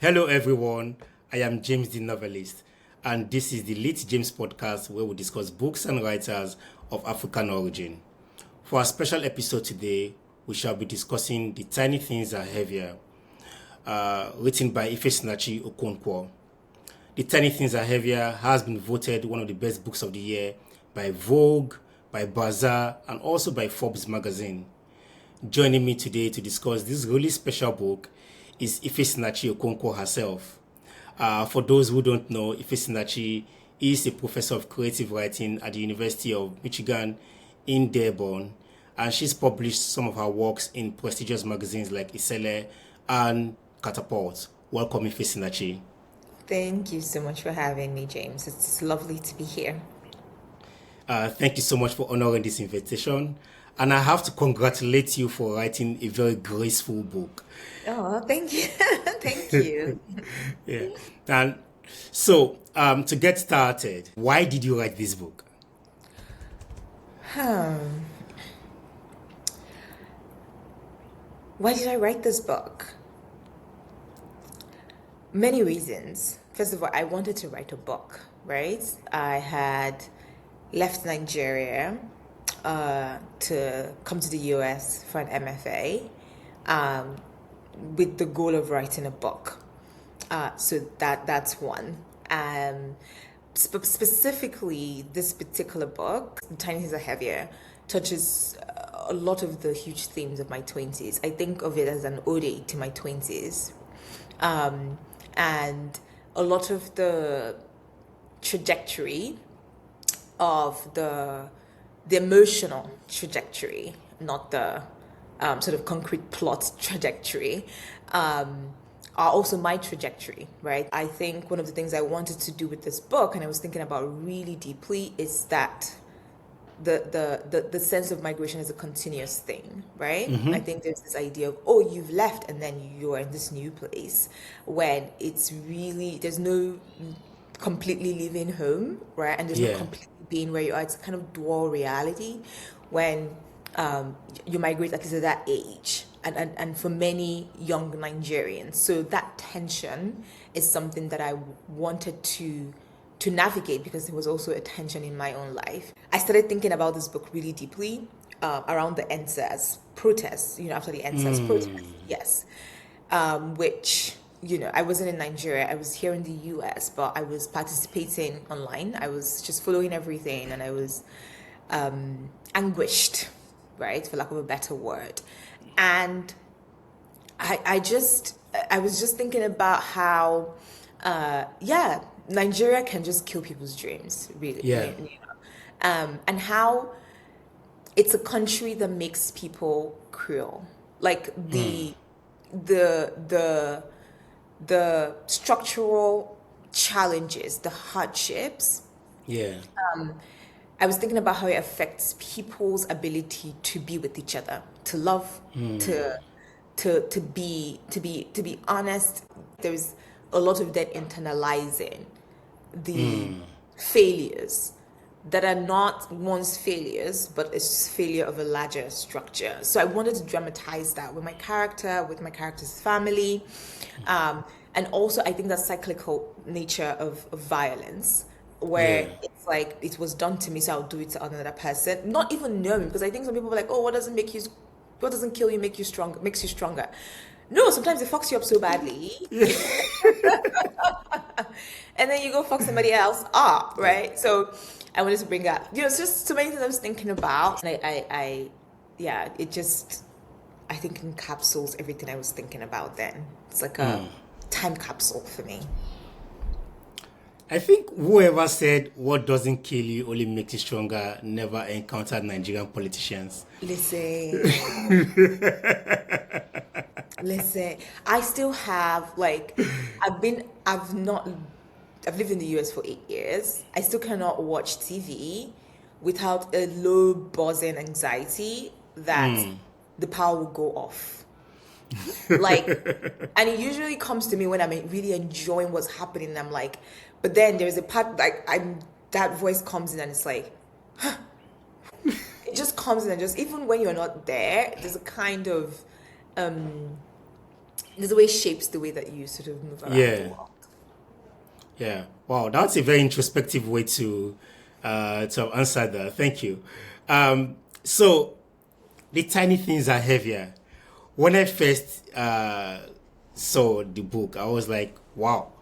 Hello, everyone. I am James the Novelist, and this is the LitJames Podcast where we discuss books and writers of African origin. For our special episode today, we shall be discussing The Tiny Things Are Heavier, written by Ifesinachi Okonkwo. The Tiny Things Are Heavier has been voted one of the best books of the year by Vogue, by Bazaar, and also by Forbes magazine. Joining me today to discuss this really special book is Ifesinachi Okonkwo herself. For those who don't know, Ifesinachi is a professor of creative writing at the University of Michigan in Dearborn, and she's published some of her works in prestigious magazines like Isele and Catapult. Welcome, Ifesinachi. Thank you so much for having me, James. It's lovely to be here. Thank you so much for honoring this invitation. And I have to congratulate you for writing a very graceful book. Oh, thank you. Thank you. Yeah. And so, to get started, why did you write this book? Why did I write this book? Many reasons. First of all, I wanted to write a book, right? I had left Nigeria to come to the US for an MFA with the goal of writing a book. So that's one. Specifically, this particular book, The Tiny Things Are Heavier, touches a lot of the huge themes of my 20s. I think of it as an ode to my 20s. And a lot of the trajectory of the emotional trajectory, not the sort of concrete plot trajectory, are also my trajectory, right? I think one of the things I wanted to do with this book, and I was thinking about really deeply, is that the sense of migration is a continuous thing, right? Mm-hmm. I think there's this idea of, oh, you've left and then you're in this new place, when it's really, there's no completely leaving home, right? And there's no completely being where you are. It's kind of dual reality when you migrate, at least at that age, and for many young Nigerians. So that tension is something that I wanted to navigate, because there was also a tension in my own life. I started thinking about this book really deeply around the ENDSARS protests, after the ENDSARS protests, yes, which, I wasn't in Nigeria, I was here in the US, but I was participating online. I was just following everything, and I was anguished, right, for lack of a better word. And I was just thinking about how, Nigeria can just kill people's dreams, really. Yeah. And how it's a country that makes people cruel. Like the structural challenges, the hardships. Yeah. I was thinking about how it affects people's ability to be with each other, to love, to be honest. There's a lot of that internalizing the failures that are not one's failures, but it's failure of a larger structure. So I wanted to dramatize that with my character, with my character's family. And also I think that cyclical nature of violence, where it's like, it was done to me, so I'll do it to another person, not even knowing, because I think some people are like, oh, what doesn't kill you makes you stronger. No, sometimes it fucks you up so badly. And then you go fuck somebody else up, right? So I wanted to bring up, it's just so many things I was thinking about. And it just, I think, encapsulates everything I was thinking about then. It's like a time capsule for me. I think whoever said what doesn't kill you only makes you stronger never encountered Nigerian politicians. Listen, I still have, I've lived in the US for 8 years. I still cannot watch TV without a low buzzing anxiety that the power will go off. And it usually comes to me when I'm really enjoying what's happening, and I'm like, but then there's a part, that voice comes in and it's like, huh. It just comes in, and just, even when you're not there, there's a kind of there's a way it shapes the way that you sort of move around the world. Yeah. Wow, that's a very introspective way to answer that. Thank you. So the tiny things are heavier. When I first saw the book, I was like, wow,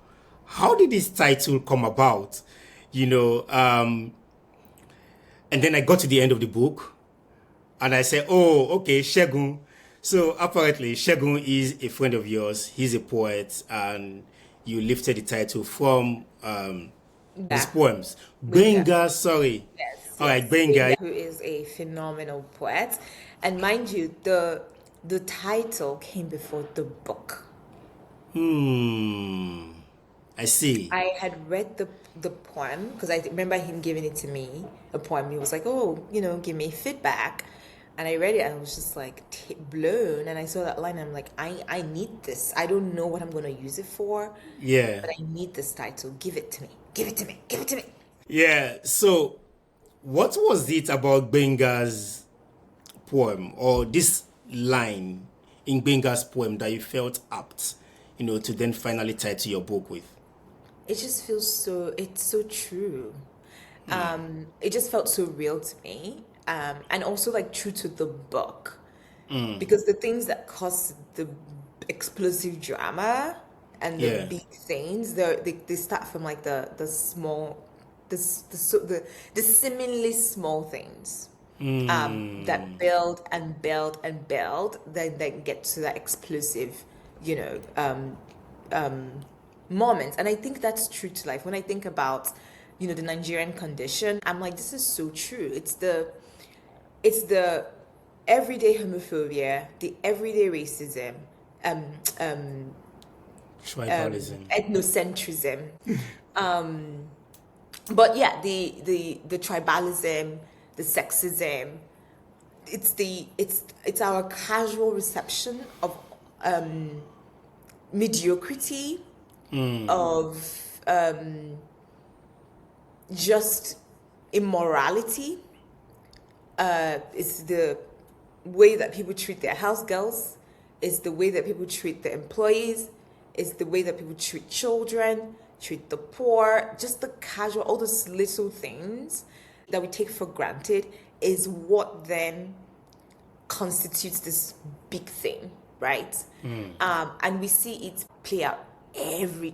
how did this title come about? And then I got to the end of the book and I said, oh, okay, Segun. So apparently Segun is a friend of yours. He's a poet, and you lifted the title from his poems. Benga, sorry. Yes. All right, Benga. Who is a phenomenal poet. And mind you, the title came before the book. I see. I had read the poem because I remember him giving it to me, a poem. He was like, oh, give me feedback. And I read it and I was just like blown. And I saw that line and I'm like, I need this. I don't know what I'm going to use it for. Yeah. But I need this title. Give it to me. Give it to me. Give it to me. Yeah. So what was it about Benga's poem or this line in Benga's poem that you felt apt, to then finally title your book with? It just feels it's so true. It just felt so real to me. And also like true to the book. Because the things that cause the explosive drama and the big things, they start from like the small, the seemingly small things that build and build and build, then get to that explosive, moment. And I think that's true to life. When I think about, the Nigerian condition, I'm like, this is so true. It's the everyday homophobia, the everyday racism, tribalism, ethnocentrism, but yeah, the tribalism, the sexism. It's our casual reception of mediocrity, of just immorality. It's the way that people treat their house girls. It's the way that people treat their employees. It's the way that people treat children, treat the poor. Just the casual, all those little things that we take for granted is what then constitutes this big thing, right? And we see it play out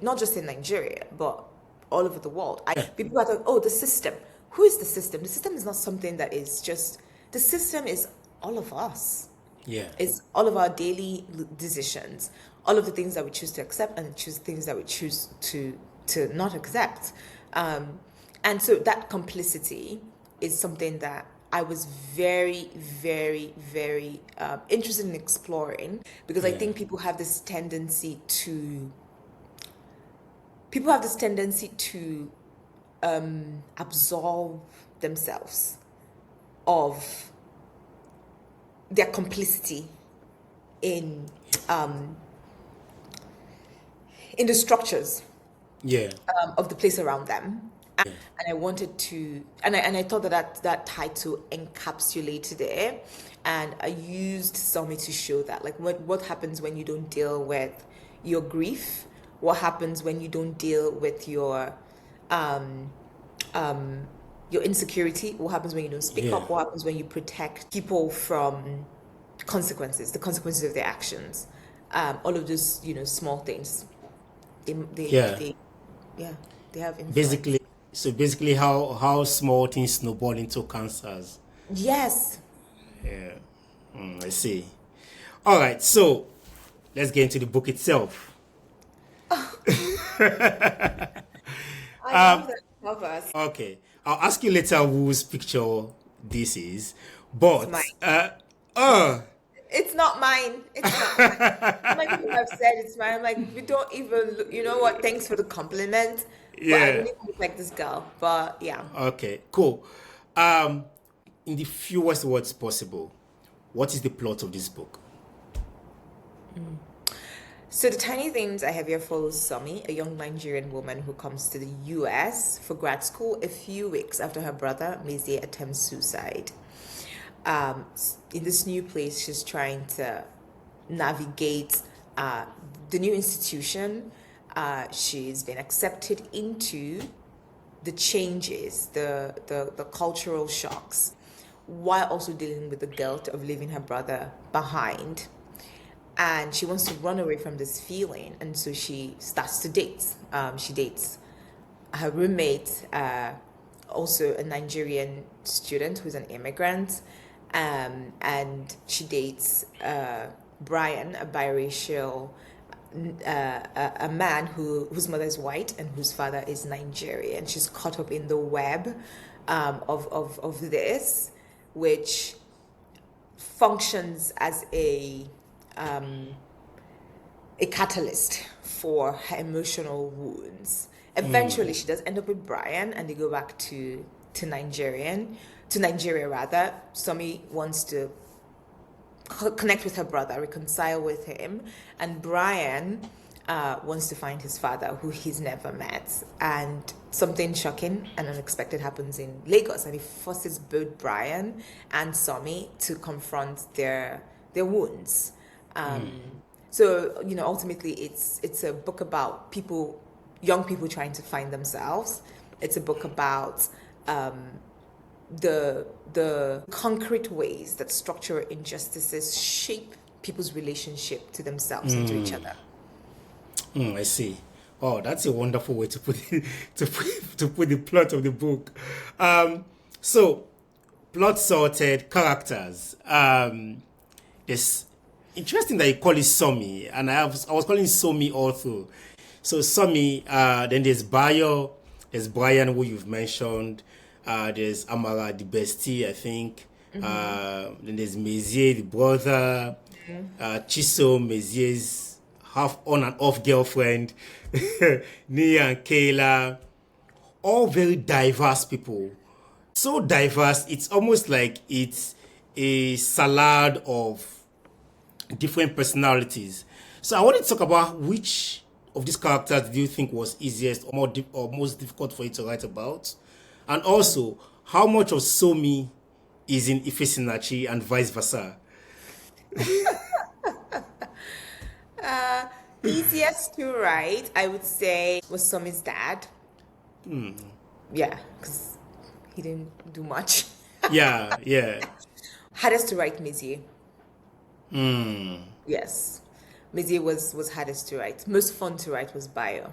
not just in Nigeria, but all over the world. People are like, oh, the system. Who is the system? The system is not something that is just... The system is all of us. Yeah. It's all of our daily decisions, all of the things that we choose to accept and things that we choose to not accept. And so that complicity is something that I was very, very, very interested in exploring, because I think people have this tendency to absolve themselves of their complicity in the structures of the place around them. And I wanted to, and I thought that title encapsulated it, and I used Somi to show that, like, what happens when you don't deal with your grief, what happens when you don't deal with your insecurity, what happens when you don't speak up, what happens when you protect people from the consequences of their actions, all of those small things. They have influence. Basically how small things snowball into cancers. Yes. Yeah. I see. All right, so let's get into the book itself. I love the covers. Okay, I'll ask you later whose picture this is, but it's mine. It's not mine. It's not mine. Like people have said it's mine. I'm like, we don't even look, you know what? Thanks for the compliment. Yeah. But I don't even look like this girl. But yeah. Okay, cool. In the fewest words possible, what is the plot of this book? So the tiny things I have here follows Somi, a young Nigerian woman who comes to the US for grad school a few weeks after her brother Mezie attempts suicide. In this new place, she's trying to navigate the new institution, she's been accepted into the changes, the cultural shocks, while also dealing with the guilt of leaving her brother behind. And she wants to run away from this feeling, and so she starts to date. She dates her roommate, also a Nigerian student who's an immigrant, and she dates Brian, a biracial, a man whose mother is white and whose father is Nigerian. She's caught up in the web of this, which functions as a catalyst for her emotional wounds. Eventually, she does end up with Brian, and they go back to Nigeria. Somi wants to connect with her brother, reconcile with him, and Brian wants to find his father, who he's never met. And something shocking and unexpected happens in Lagos, and he forces both Brian and Somi to confront their wounds. So, ultimately, it's a book about young people trying to find themselves. It's a book about the concrete ways that structural injustices shape people's relationship to themselves and to each other. I see. Oh, that's a wonderful way to put it, to put the plot of the book. So, plot sorted, characters. It's interesting that you call it Somi, and I was calling it Somi all through. So Somi, then there's Bayo, there's Brian, who you've mentioned. There's Amara, the bestie, I think. Then there's Mezier, the brother. Chiso, Mezier's half on and off girlfriend. Nia and Kayla. All very diverse people. So diverse, it's almost like it's a salad of different personalities. So I want to talk about which of these characters do you think was easiest or most difficult for you to write about? And also, how much of Somi is in Ifesinachi and vice versa? Easiest to write, I would say, was Somi's dad. Yeah, because he didn't do much. Yeah. Hardest to write, Mizi. Yes. Mizi was hardest to write. Most fun to write was Bayo.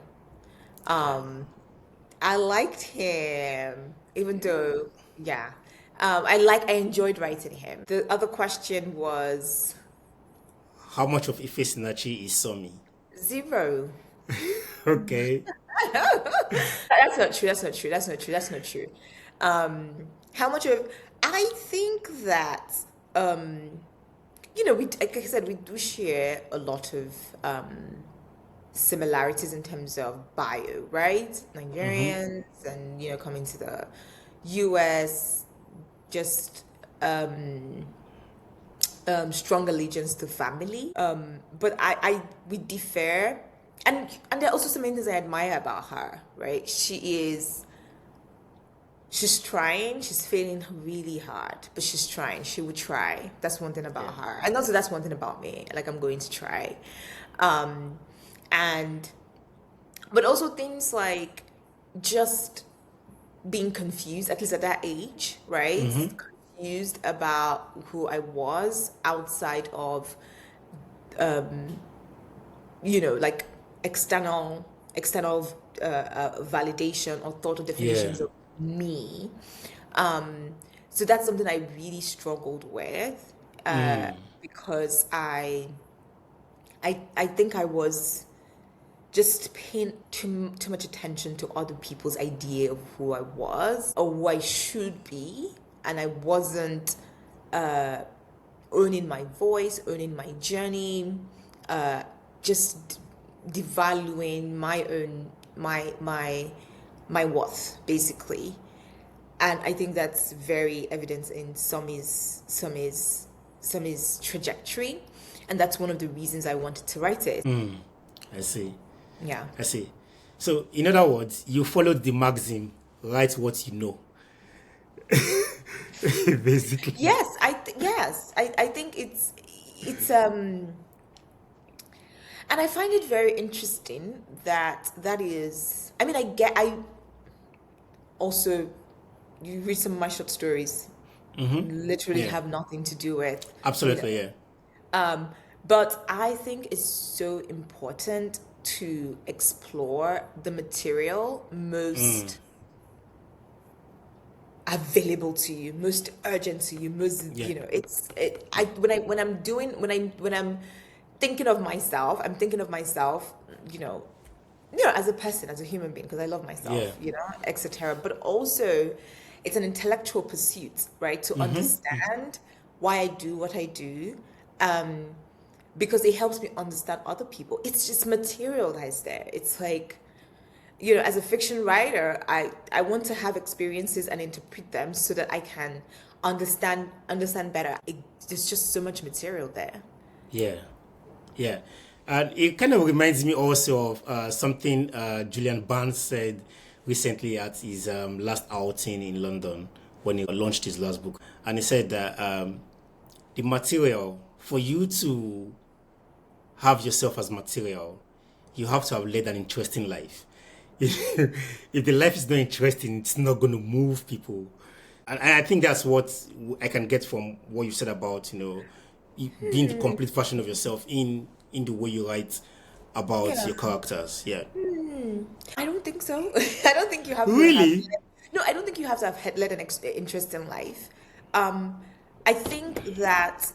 I liked him, even though, I enjoyed writing him. The other question was, how much of Ifesinachi is Somi? 0. Okay. That's not true. How much of, I think that, like I said, we do share a lot of similarities in terms of bio, right? Nigerians and, coming to the US, just strong allegiance to family. But we differ. And there are also some things I admire about her, right? She's trying, she's failing really hard, but she's trying. She would try. That's one thing about her. And also that's one thing about me. Like, I'm going to try. But also things like just being confused, at least at that age, right? Confused about who I was outside of, like external validation or thought or definitions of me. So that's something I really struggled with, because I think I was just paying too much attention to other people's idea of who I was or who I should be, and I wasn't owning my voice, owning my journey, just devaluing my own my worth, basically. And I think that's very evident in Somi's trajectory, and that's one of the reasons I wanted to write it. I see. Yeah. I see. So, in other words, you followed the maxim, write what you know. Basically. Yes, I think it's And I find it very interesting that is, I mean, I also, you read some of my short stories, literally Yeah. have nothing to do with, Absolutely, yeah. but I think it's so important to explore the material most available to you, most urgent to you, most Yeah. when I'm thinking of myself, you know, as a person, as a human being, because I love Yeah. myself, etc. But also, it's an intellectual pursuit, right? To understand why I do what I do, because it helps me understand other people. It's just material that is there. It's like, as a fiction writer, I want to have experiences and interpret them so that I can understand better. There's just so much material there. Yeah. Yeah. And it kind of reminds me also of something Julian Barnes said recently at his last outing in London when he launched his last book. And he said that the material, for you to have yourself as material, you have to have led an interesting life. If the life is not interesting, it's not going to move people. And I think that's what I can get from what you said about, being the complete version of yourself in the way you write about Yeah. your characters. Yeah. I don't think so. I don't think you have to Really? no, I don't think you have to have led an interesting life. I think that,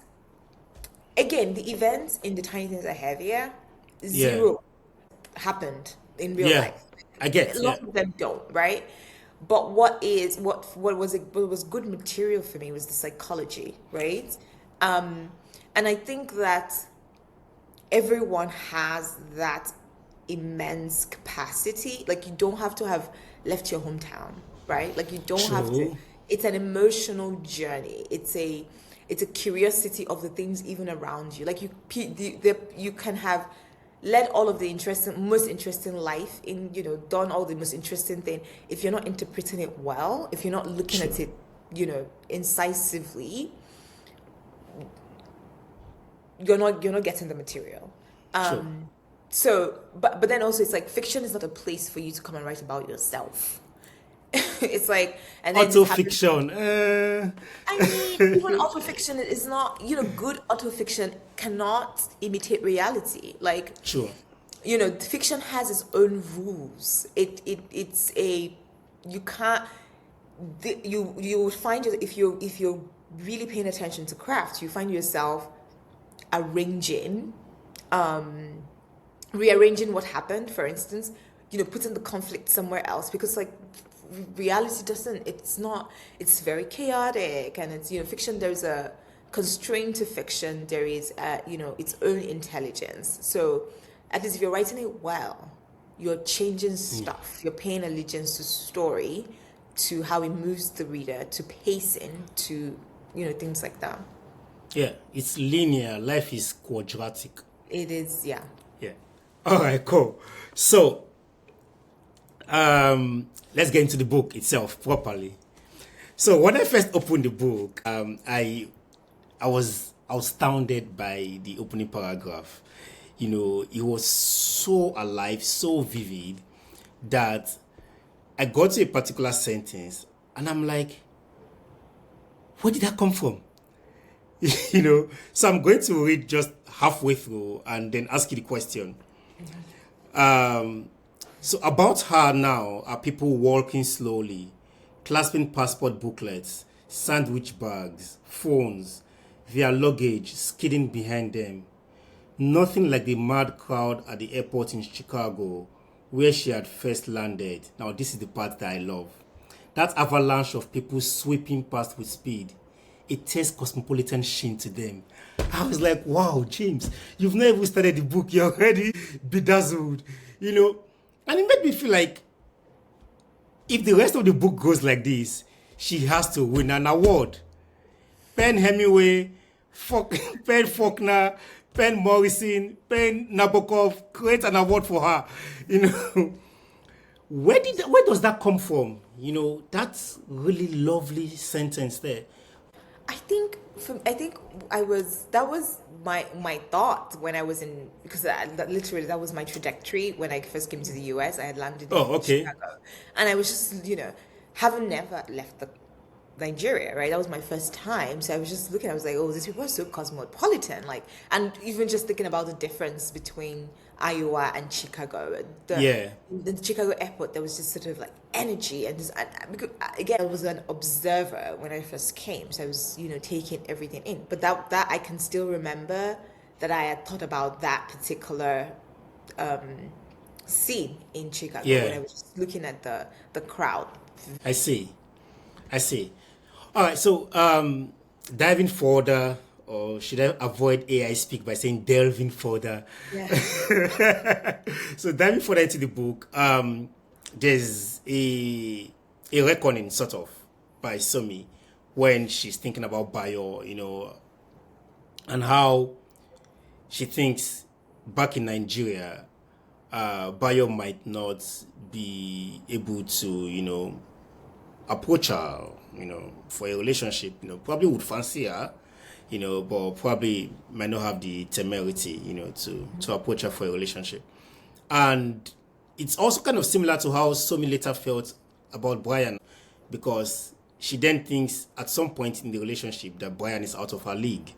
again, the events in the tiny things are heavier. Yeah. Zero happened in real Yeah. life. I get. A Yeah. lot of them don't, right? But what was good material for me was the psychology, right? And I think that everyone has that immense capacity. Like, you don't have to have left your hometown, right? Like, you don't have to. True. It's an emotional journey. It's a curiosity of the things even around you. Like, you can have led all of the most interesting life in, done all the most interesting thing. If you're not interpreting it well, if you're not looking at it, incisively, you're not getting the material. Sure. So, but then also, it's like, fiction is not a place for you to come and write about yourself. It's like, and then Autofiction. I mean, even autofiction is not, good autofiction cannot imitate reality. Like, Sure. Fiction has its own rules. It's a, you can't, you would find it, if you're really paying attention to craft, you find yourself rearranging what happened, for instance, putting the conflict somewhere else, because, like, reality doesn't, it's very chaotic, and it's, fiction, there's a constraint to fiction, there is its own intelligence. So at least if you're writing it well, you're changing stuff, you're paying allegiance to story, to how it moves the reader, to pacing, to things like that. Yeah. It's linear. Life is quadratic. It is, yeah. Yeah. All right, cool. So, let's get into the book itself properly. So, when I first opened the book, I was astounded by the opening paragraph. It was so alive, so vivid, that I got to a particular sentence and I'm like, where did that come from? So I'm going to read just halfway through and then ask you the question. So about her now are people walking slowly, clasping passport booklets, sandwich bags, phones, their luggage skidding behind them. Nothing like the mad crowd at the airport in Chicago where she had first landed. Now this is the part that I love. That avalanche of people sweeping past with speed. It takes cosmopolitan sheen to them. I was like, wow, James, you've not even started the book, you're already bedazzled, And it made me feel like if the rest of the book goes like this, she has to win an award. Penn Hemingway, Penn Faulkner, Penn Morrison, Penn Nabokov, create an award for her. Where does that come from? That's really lovely sentence there. I think that was my thought when I was in, because literally that was my trajectory when I first came to the US. I had landed Oh, in okay. Chicago, and I was just, having never left the Nigeria, right? That was my first time. So I was just looking, I was like, oh, these people are so cosmopolitan. Like, and even just thinking about the difference between Iowa and Chicago. Yeah. The Chicago airport, there was just sort of like energy. Because, again, I was an observer when I first came. So I was, taking everything in. But that I can still remember that I had thought about that particular scene in Chicago when I was just looking at the crowd. I see. All right, so diving further, or should I avoid AI speak by saying delving further? Yeah. So diving further into the book, there's a reckoning sort of by Somi when she's thinking about bio, and how she thinks back in Nigeria, bio might not be able to, approach her, for a relationship, probably would fancy her, but probably might not have the temerity, to approach her for a relationship. And it's also kind of similar to how Somi later felt about Brian, because she then thinks at some point in the relationship that Brian is out of her league,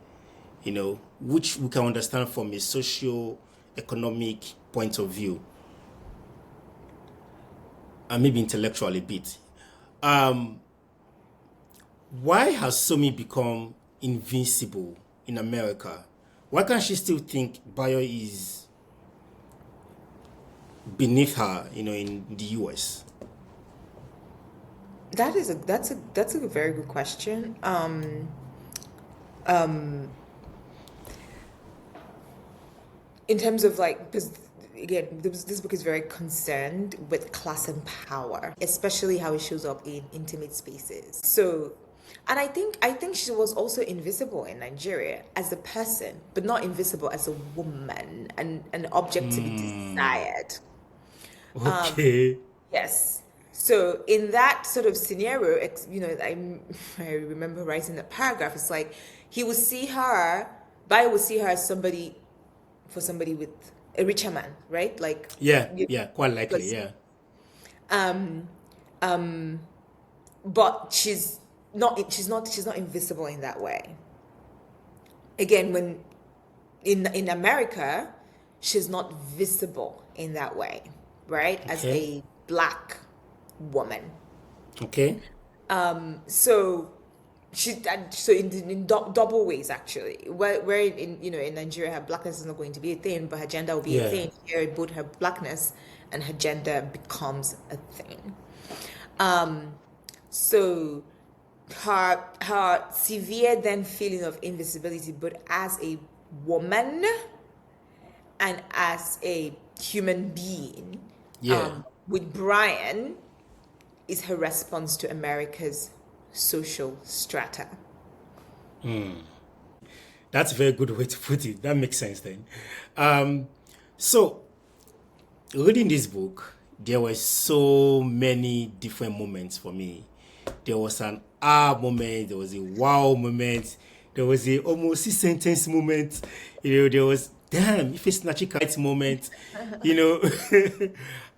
which we can understand from a socio-economic point of view, and maybe intellectual a bit. Why has Somi become invincible in America? Why can't she still think bio is beneath her, in the US? That's a very good question. In terms of because again, this book is very concerned with class and power, especially how it shows up in intimate spaces. So, and I think she was also invisible in Nigeria as a person, but not invisible as a woman and an object to be desired. Okay. Yes. So in that sort of scenario, I remember writing the paragraph. It's like bio would see her as somebody with a richer man, right? Like quite likely, yeah. But she's not invisible in that way. Again, when in America, she's not visible in that way, right? As a black woman. Okay. So in double ways actually. Where in Nigeria her blackness is not going to be a thing, but her gender will be a thing. Here, both her blackness and her gender becomes a thing. So her severe then feeling of invisibility, but as a woman and as a human being, with Brian, is her response to America's social strata. That's a very good way to put it. That makes sense then. So, reading this book, there were so many different moments for me. There was an moment, there was a wow moment, there was a almost a sentence moment, there was damn Ifesinachi moment,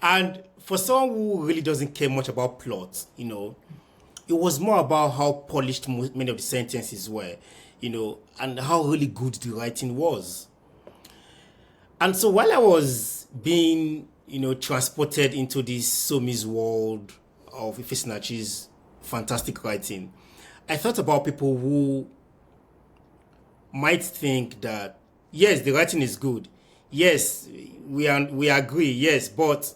and for someone who really doesn't care much about plot, it was more about how polished many of the sentences were, and how really good the writing was. And so while I was being, transported into this Somi's world of Ifesinachi's fantastic writing, I thought about people who might think that, yes, the writing is good. Yes, we agree, yes, but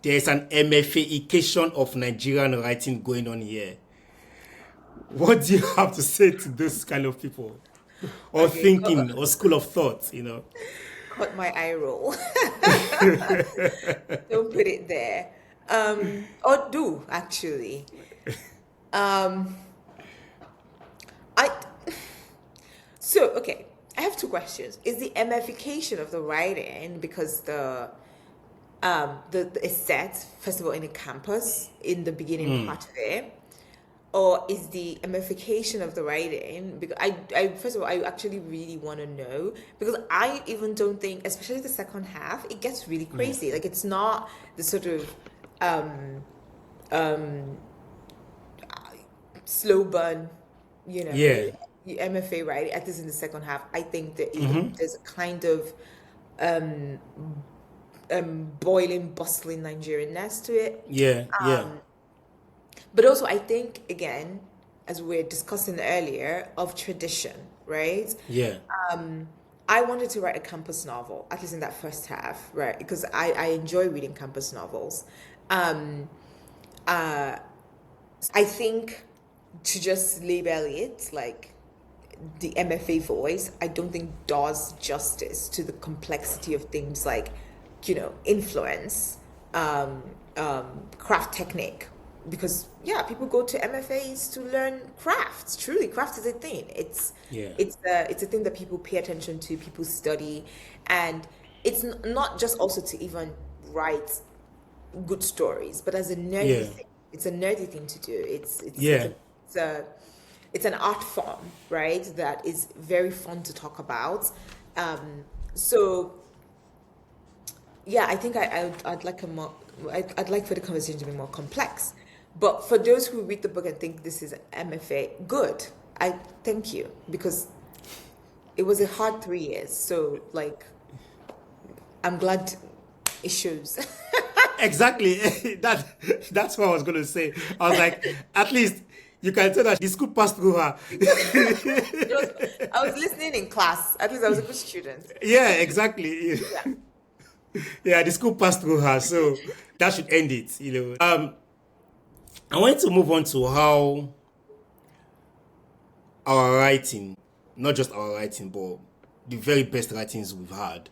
there's an MFA-ication of Nigerian writing going on here. What do you have to say to those kind of people? Or thinking, or school of thought, Caught my eye roll. Don't put it there. Or do, actually. I have two questions. Is the MFA-ication of the writing because the is set, first of all, in a campus in the beginning part of it, or is the MFA-ication of the writing? Because I first of all, I actually really want to know, because I even don't think, especially the second half, it gets really crazy. Like, it's not the sort of slow burn, Yeah. MFA, right? At least in the second half, I think that there's a kind of boiling, bustling Nigerianness to it. Yeah. Yeah. But also, I think, again, as we are discussing earlier, of tradition, right? Yeah. I wanted to write a campus novel, at least in that first half, right? Because I enjoy reading campus novels. I think to just label it like the MFA voice, I don't think does justice to the complexity of things like, influence, craft technique. Because people go to MFAs to learn crafts. Truly, craft is a thing. It's a thing that people pay attention to, people study, and it's not just also to even write good stories, but as a nerdy thing. It's a nerdy thing to do. It's an art form, right? That is very fun to talk about. I think I'd like for the conversation to be more complex. But for those who read the book and think this is MFA, good. I thank you, because it was a hard 3 years. So, I'm glad it shows. Exactly. That's what I was going to say. I was like, at least you can tell that the school passed through her. I was listening in class. At least I was a good student. Yeah, exactly. Yeah, the school passed through her, so that should end it. I want to move on to how our writing, not just our writing, but the very best writings we've had,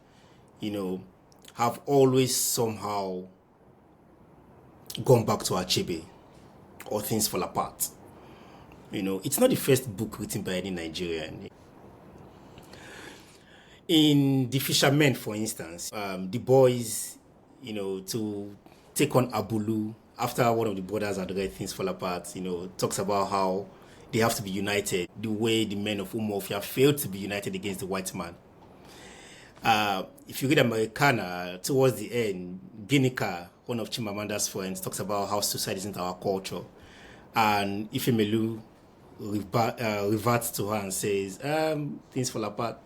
have always somehow gone back to Achebe, or Things Fall Apart. It's not the first book written by any Nigerian. In The Fishermen, for instance, the boys, to take on Abulu after one of the brothers had read Things Fall Apart, talks about how they have to be united, the way the men of Umuofia failed to be united against the white man. If you read Americana, towards the end, Ginika, one of Chimamanda's friends, talks about how suicide isn't our culture. And Ifemelu reverts to her and says, Things Fall Apart.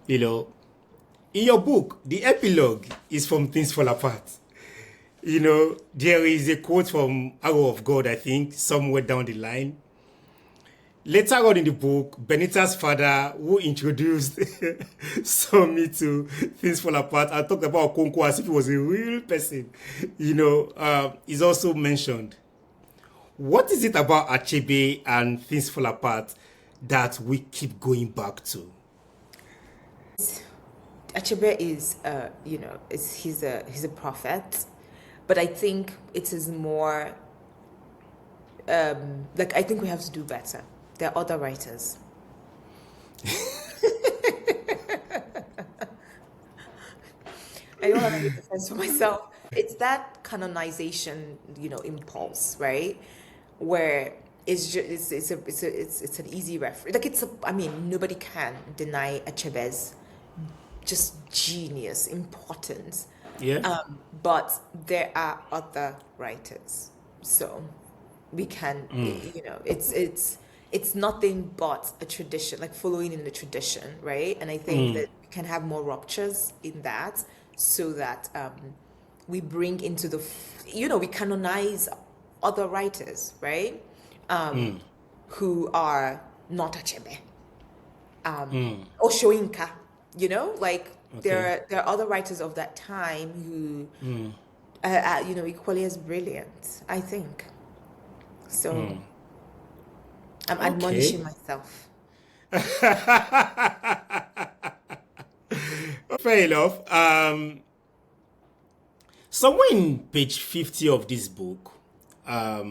In your book, the epilogue is from Things Fall Apart. There is a quote from Arrow of God, I think, somewhere down the line. Later on in the book, Benita's father, who introduced Somi to Things Fall Apart and talked about Okonkwo as if he was a real person, is also mentioned. What is it about Achebe and Things Fall Apart that we keep going back to? Achebe is, he's a prophet, but I think it is more, I think we have to do better. There are other writers. I don't have any defense for myself. It's that canonization, impulse, right? Where it's just it's an easy reference. Nobody can deny Achebe's just genius, importance. Yeah. But there are other writers, so we can, it's nothing but a tradition, like following in the tradition, right? And I think that we can have more ruptures in that, so that we bring into we canonize other writers, right? Who are not Achebe, or Shoinka, there are other writers of that time who are equally as brilliant, I think. So I'm admonishing myself. Fair enough. Somewhere in page 50 of this book, I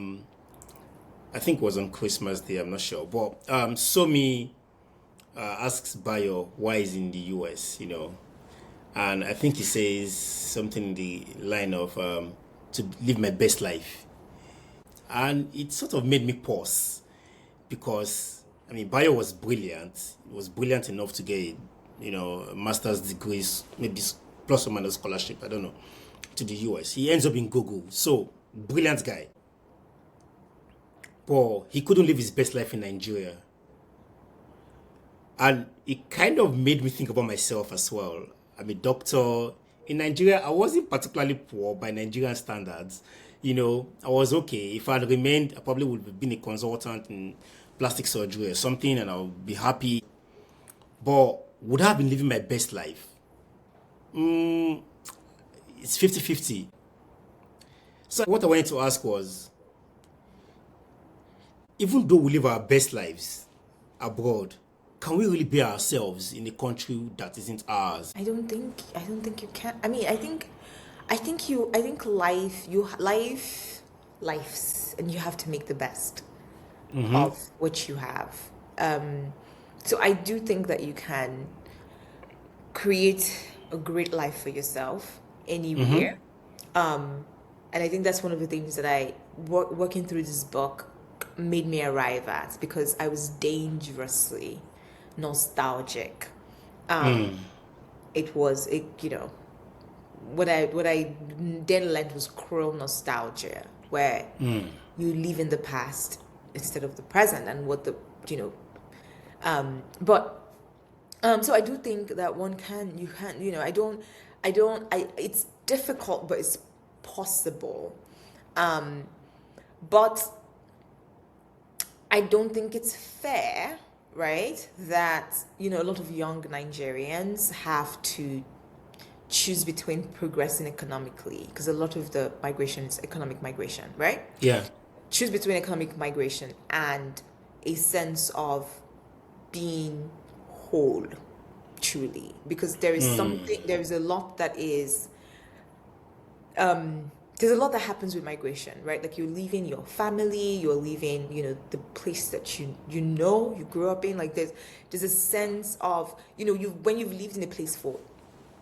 think it was on Christmas Day, I'm not sure, but Somi asks Bayo why he's in the US, and I think he says something in the line of to live my best life. And it sort of made me pause because, I mean, Bayo was brilliant. He was brilliant enough to get, a master's degrees, maybe plus or minus scholarship, I don't know, to the US. He ends up in Google. So, brilliant guy. But he couldn't live his best life in Nigeria. And it kind of made me think about myself as well. I'm a doctor. In Nigeria, I wasn't particularly poor by Nigerian standards. I was okay. If I had remained, I probably would have been a consultant in plastic surgery or something, and I would be happy. But would I have been living my best life? It's 50-50. So what I wanted to ask was, even though we live our best lives abroad, can we really be ourselves in a country that isn't ours? I don't think you can. I mean, I think life's, and you have to make the best of what you have. So I do think that you can create a great life for yourself anywhere. And I think that's one of the things that I, working through this book, made me arrive at, because I was dangerously nostalgic. What I then learned was cruel nostalgia, where you live in the past instead of the present, and what so I do think that it's difficult, but it's possible. But I don't think it's fair, right, that, a lot of young Nigerians have to choose between progressing economically, because a lot of the migration is economic migration, right? Yeah. Choose between economic migration and a sense of being whole, truly, because there is a lot that is, there's a lot that happens with migration, right? Like, you're leaving your family, you're leaving, the place that you grew up in. Like, there's a sense of, when you've lived in a place for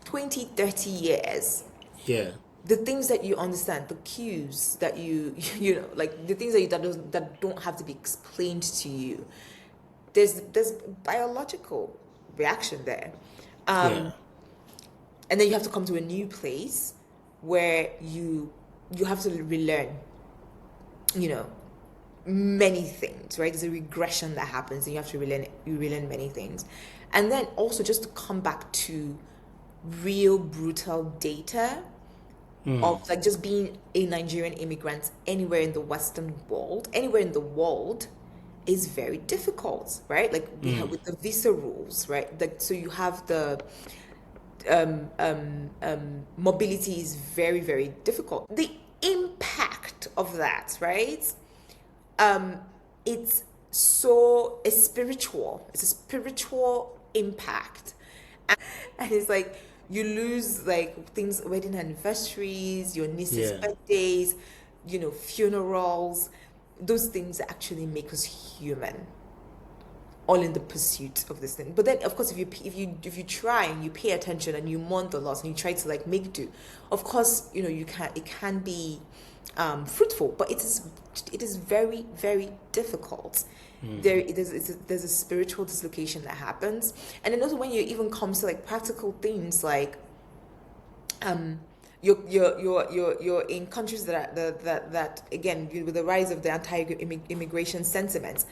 20, 30 years. Yeah. The things that you understand, the cues that like the things that don't have to be explained to you. There's biological reaction there. And then you have to come to a new place where you have to relearn, many things, right? There's a regression that happens, and you have to relearn many things. And then also just to come back to real brutal data of, like, just being a Nigerian immigrant anywhere in the Western world, anywhere in the world, is very difficult, right? Like, we have with the visa rules, right? Like, so you have the mobility is very, very difficult. The impact of that, right? It's a spiritual impact, and it's like you lose, like, things, wedding anniversaries, your niece's birthdays, funerals. Those things actually make us human, all in the pursuit of this thing. But then, of course, if you try and you pay attention and you mourn the loss and you try to, like, make do, of course, it can be fruitful, but it is very, very difficult. There's a spiritual dislocation that happens. And then also, when you even come to, like, practical things, like you're in countries that again, with the rise of the anti-immigration sentiments,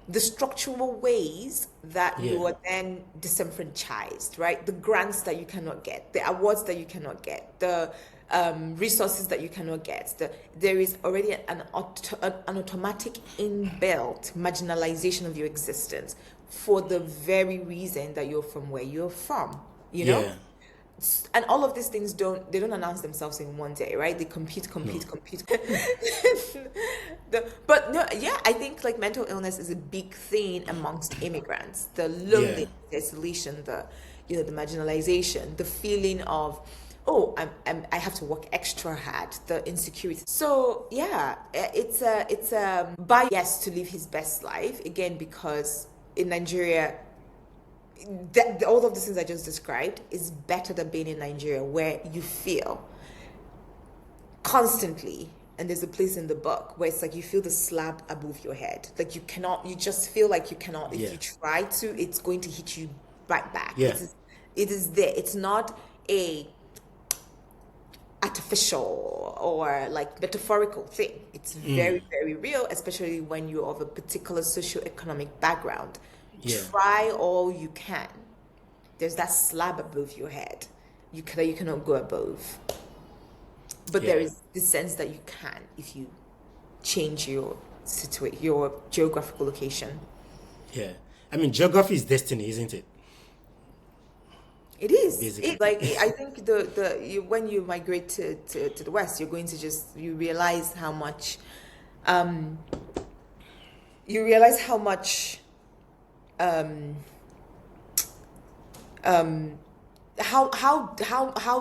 the structural ways that you are then disenfranchised, right? The grants that you cannot get, the awards that you cannot get, the resources that you cannot get. There is already an automatic inbuilt marginalization of your existence for the very reason that you're from where you're from, Yeah. And all of these things don't announce themselves in one day, right? They compete. But no, yeah, I think, like, mental illness is a big thing amongst immigrants. The loneliness, the isolation, the marginalization, the feeling of, I have to work extra hard, the insecurity. So yeah, it's a bias to live his best life, again, because in Nigeria, all of the things I just described is better than being in Nigeria, where you feel constantly and there's a place in the book where it's like you feel the slap above your head. Like you just feel like you cannot, if you try to, it's going to hit you right back. Yeah. It is there. It's not a artificial or like metaphorical thing. It's very, very real, especially when you're of a particular socioeconomic background. Yeah. Try all you can. There's that slab above your head. You cannot go above. But there is this sense that you can if you change your geographical location. Yeah. I mean, geography is destiny, isn't it? It is. Basically. I think when you migrate to the West, you're going to you realize how much how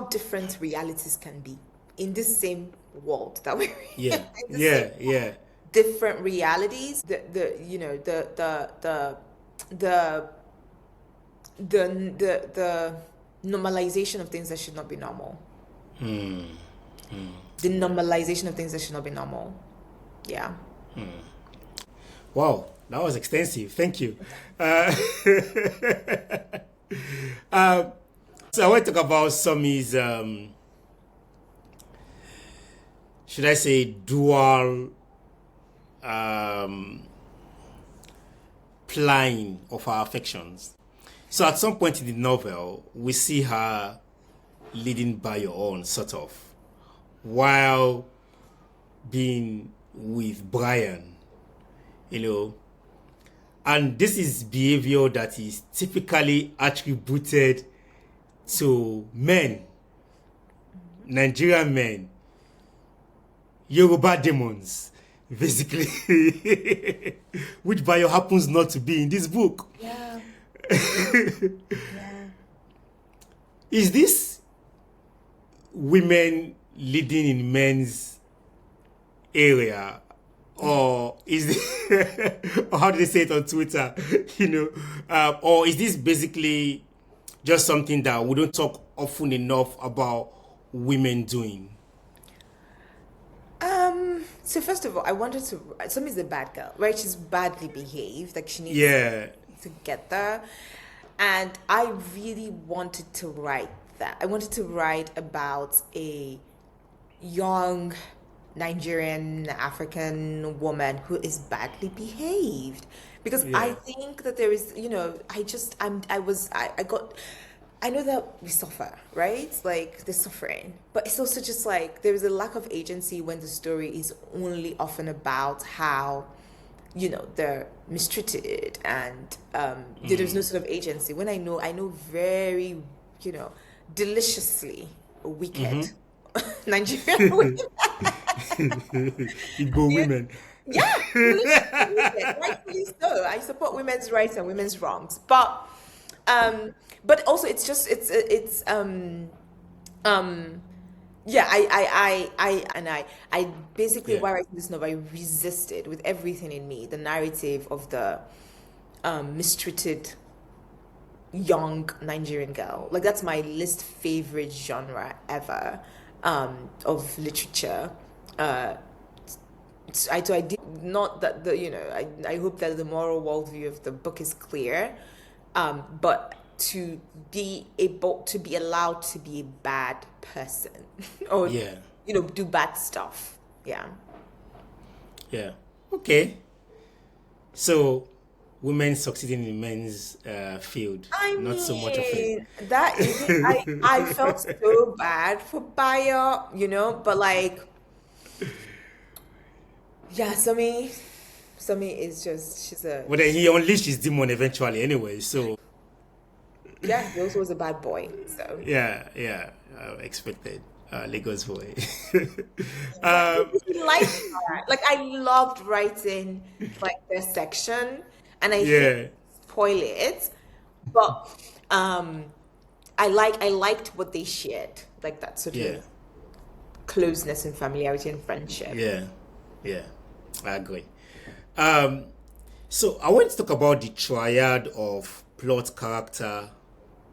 different realities can be in this same world that we're in. Yeah. Different realities. The normalization of things that should not be normal. The normalization of things that should not be normal. Yeah. Wow, that was extensive. Thank you. So I want to talk about Somi's, should I say, dual plying of her affections. So at some point in the novel, we see her leading by your own, sort of, while being with Brian, and this is behavior that is typically attributed to men, Nigerian men, Yoruba demons, basically, which Bayo happens not to be in this book. Yeah. Is this women leading in men's area, or is this, or how do they say it on Twitter, or is this basically just something that we don't talk often enough about women doing? So first of all, I wanted to. Somi's a bad girl, right? She's badly behaved. Like she needs to get there, and I really wanted to write that. I wanted to write about a young Nigerian African woman who is badly behaved, because I think that there is, I know that we suffer, right? Like, the suffering. But it's also just like there is a lack of agency when the story is only often about how, they're mistreated and there's no sort of agency. When I know very, deliciously wicked Nigerian women. Igbo women. Yeah, rightfully so. I support women's rights and women's wrongs. But also it's I basically, while writing this novel, I resisted with everything in me the narrative of the mistreated young Nigerian girl. Like, that's my least favorite genre ever of literature. I did not that I hope that the moral worldview of the book is clear, but to be allowed to be a bad person or do bad stuff. Okay, so women succeeding in men's field, not so much of it. That is, I felt so bad for Bayo, but like, Somi is just, she's a... Well, then he unleashed his demon eventually anyway, so... Yeah, he also was a bad boy, so... Yeah, expected. Lagos boy. Like I loved writing, like, their section, and I hate spoil it, but I liked what they shared, like that sort of closeness and familiarity and friendship. Yeah, I agree. So I want to talk about the triad of plot, character,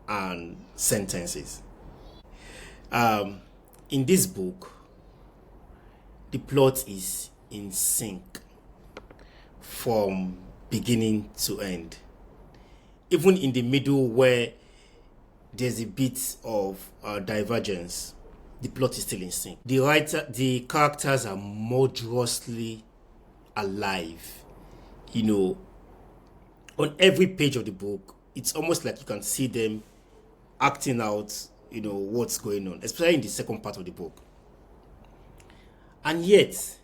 and sentences. In this book, the plot is in sync from beginning to end. Even in the middle where there's a bit of divergence, the plot is still in sync. The characters are murderously alive. On every page of the book, it's almost like you can see them acting out, what's going on, especially in the second part of the book. And yet,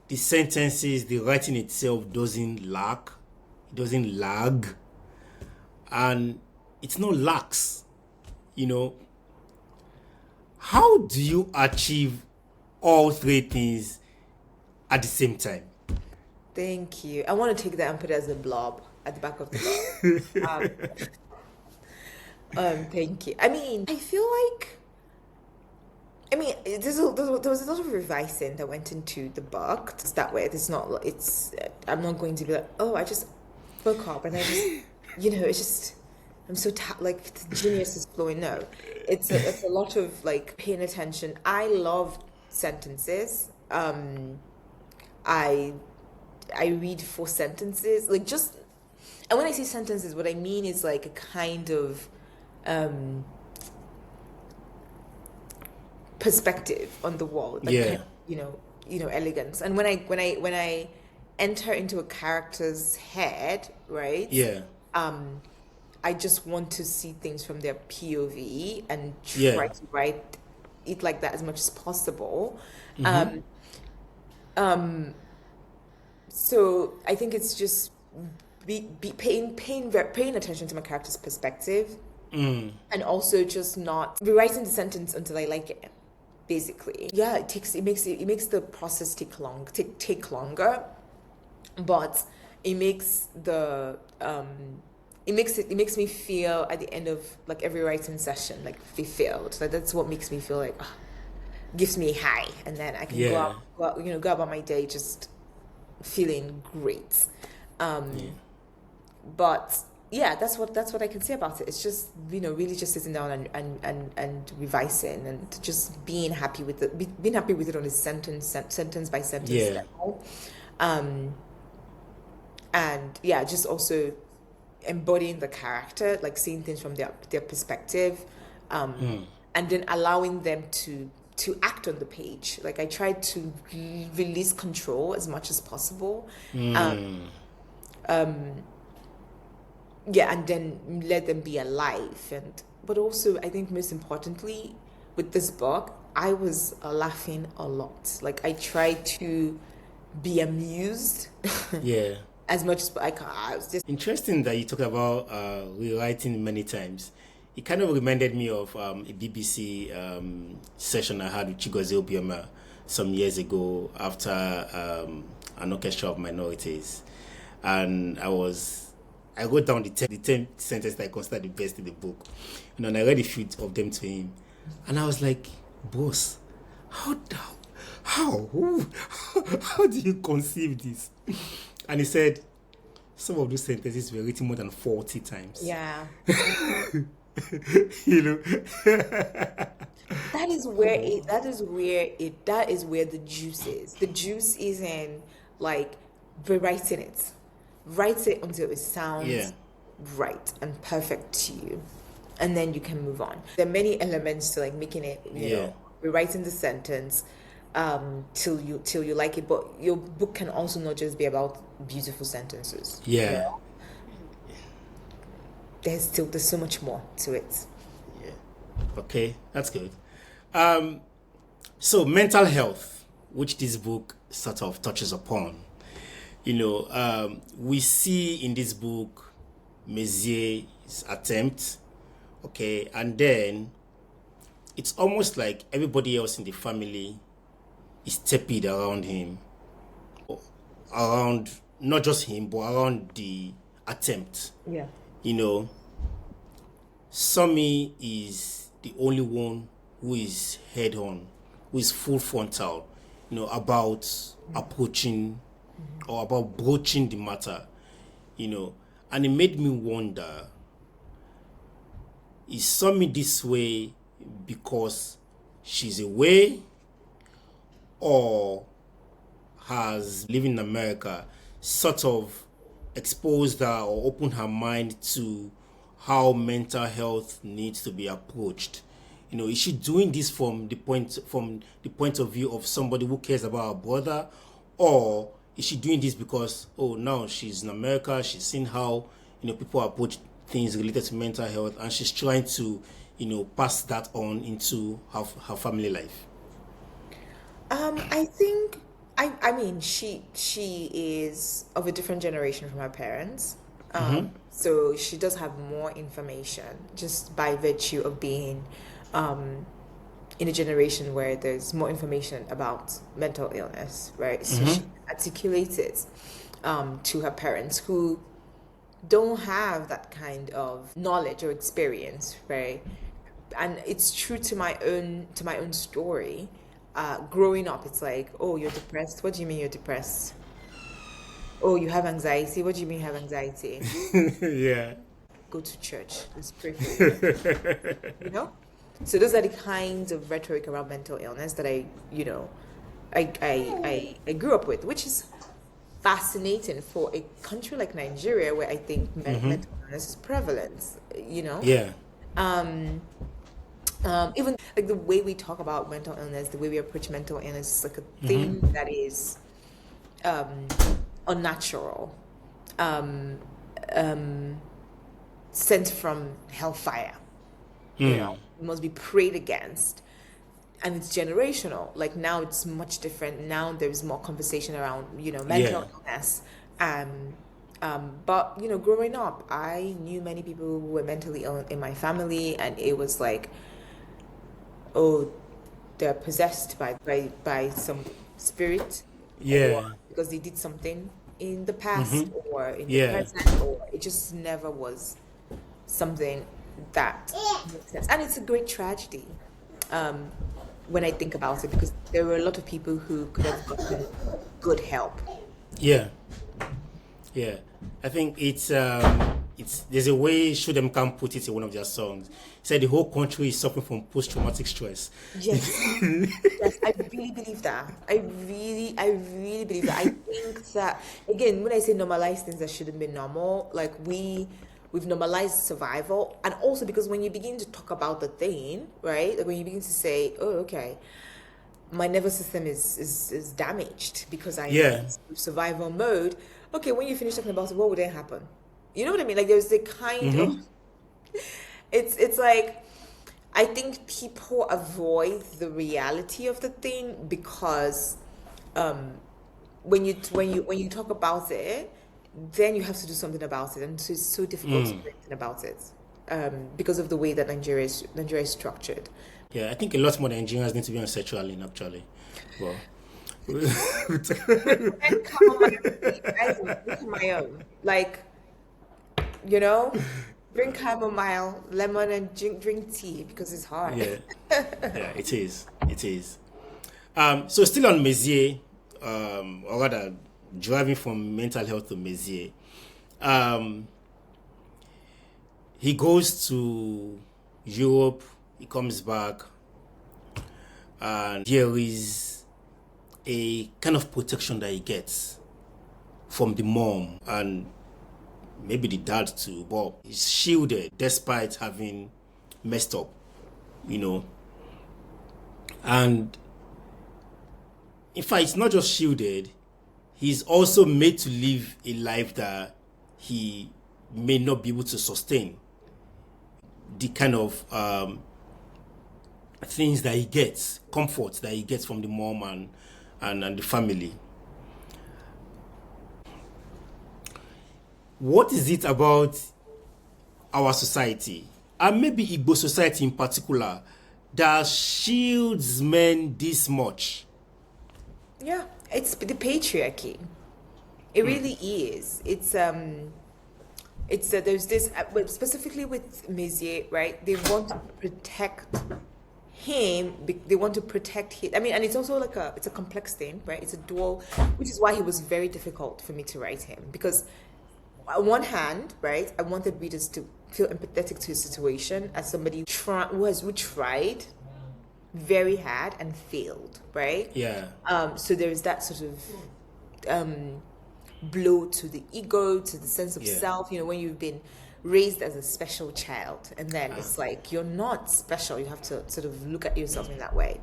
the sentences, the writing itself doesn't lag, and it's not lax, How do you achieve all three things at the same time? Thank you. I want to take that and put it as a blob at the back of the book. Thank you. I mean, I feel like, there was a lot of revising that went into the book. It's that way. I'm not going to be like, oh, I just woke up and I just, it's just, I'm so like the genius is flowing. No, it's a lot of like paying attention. I love sentences. I read 4 sentences, and when I say sentences, what I mean is like a kind of perspective on the world, like kind of, elegance. And when I enter into a character's head, right? Yeah. I just want to see things from their POV and try to write it like that as much as possible. Mm-hmm. So I think it's just paying attention to my character's perspective, and also just not rewriting the sentence until I like it. Basically, it makes the process take longer, but it makes it makes me feel at the end of like every writing session like fulfilled. Like that's what makes me feel like gives me a high, and then I can go about my day just feeling great. But that's what I can say about it. It's just really just sitting down and revising and just being happy with it on a sentence by sentence level. And just also embodying the character, like seeing things from their perspective, and then allowing them to act on the page. Like I try to release control as much as possible. And then let them be alive. But also, I think most importantly, with this book, I was laughing a lot. Like I tried to be amused. Yeah. As much as I can. I was just interesting that you talk about rewriting many times. It kind of reminded me of a BBC session I had with Chigozie Obioma some years ago after an orchestra of minorities, and I wrote down the 10 sentences that I consider the best in the book, and I read a few of them to him, and I was like, "Boss, how do you conceive this?" And he said, some of those sentences were written more than 40 times. Yeah. That is where the juice is. The juice is in like rewriting it. Write it until it sounds right and perfect to you. And then you can move on. There are many elements to like making it, rewriting the sentence till you like it. But your book can also not just be about beautiful sentences. Yeah. There's so much more to it. Yeah. Okay, that's good. So mental health, which this book sort of touches upon. We see in this book Mezier's attempt, okay, and then it's almost like everybody else in the family is tepid around him, around not just him, but around the attempt. Yeah. Sumi is the only one who is head on, who is full frontal, about approaching or about broaching the matter, and it made me wonder, is Sumi this way because she's away, or has living in America sort of exposed her or opened her mind to how mental health needs to be approached? Is she doing this from the point of view of somebody who cares about her brother, or is she doing this because now she's in America, she's seen how people approach things related to mental health, and she's trying to pass that on into her family life? I think I mean she is of a different generation from her parents. So she does have more information just by virtue of being in a generation where there's more information about mental illness, right? So she articulates it to her parents who don't have that kind of knowledge or experience, right? And it's true to my own story. Growing up, it's like, oh, you're depressed. What do you mean you're depressed? Oh, you have anxiety. What do you mean you have anxiety? Yeah. Go to church. Let's pray for you. So those are the kinds of rhetoric around mental illness that I grew up with, which is fascinating for a country like Nigeria, where I think mental illness is prevalent. Yeah. Even like the way we talk about mental illness, the way we approach mental illness is like a thing that is unnatural, sent from hellfire. It must be prayed against, and it's generational. Like now, it's much different. Now there's more conversation around mental illness. But growing up, I knew many people who were mentally ill in my family, and it was like, oh, they're possessed by some spirit, or because they did something in the past or in the present, or it just never was something that makes sense. And it's a great tragedy when I think about it, because there were a lot of people who could have gotten good help. Yeah. I think it's there's a way Shodem can put it in one of their songs. He said the whole country is suffering from post-traumatic stress. Yes, yes, I really believe that. I really believe that. I think that, again, when I say normalize things that shouldn't be normal, like we've normalized survival, and also because when you begin to talk about the thing, right? Like when you begin to say, oh, okay, my nervous system is damaged because I'm in survival mode. Okay, when you finish talking about it, what would then happen? You know what I mean? Like there's a kind of it's like I think people avoid the reality of the thing because when you talk about it, then you have to do something about it, and so it's so difficult to do anything about it because of the way that Nigeria is structured. Yeah, I think a lot more Nigerians need to be on sertraline actually. Well. And come on, my own, like, bring chamomile, lemon, and drink tea because it's hard. Yeah, it is. So still on Messier, or rather, driving from mental health to Messier. He goes to Europe. He comes back, and there is a kind of protection that he gets from the mom and maybe the dad too, but he's shielded despite having messed up, And in fact, it's not just shielded, he's also made to live a life that he may not be able to sustain. The kind of things that he gets, comfort that he gets from the mom and the family. What is it about our society, and maybe Igbo society in particular, that shields men this much? Yeah, it's the patriarchy. It really is. It's there's this specifically with Messier, right? They want to protect him. They want to protect him. I mean, and it's also like it's a complex thing, right? It's a dual, which is why he was very difficult for me to write him, because on one hand, right, I wanted readers to feel empathetic to his situation as somebody who tried very hard and failed, right? Yeah. So there is that sort of blow to the ego, to the sense of self, when you've been raised as a special child, and then it's like you're not special. You have to sort of look at yourself in that way.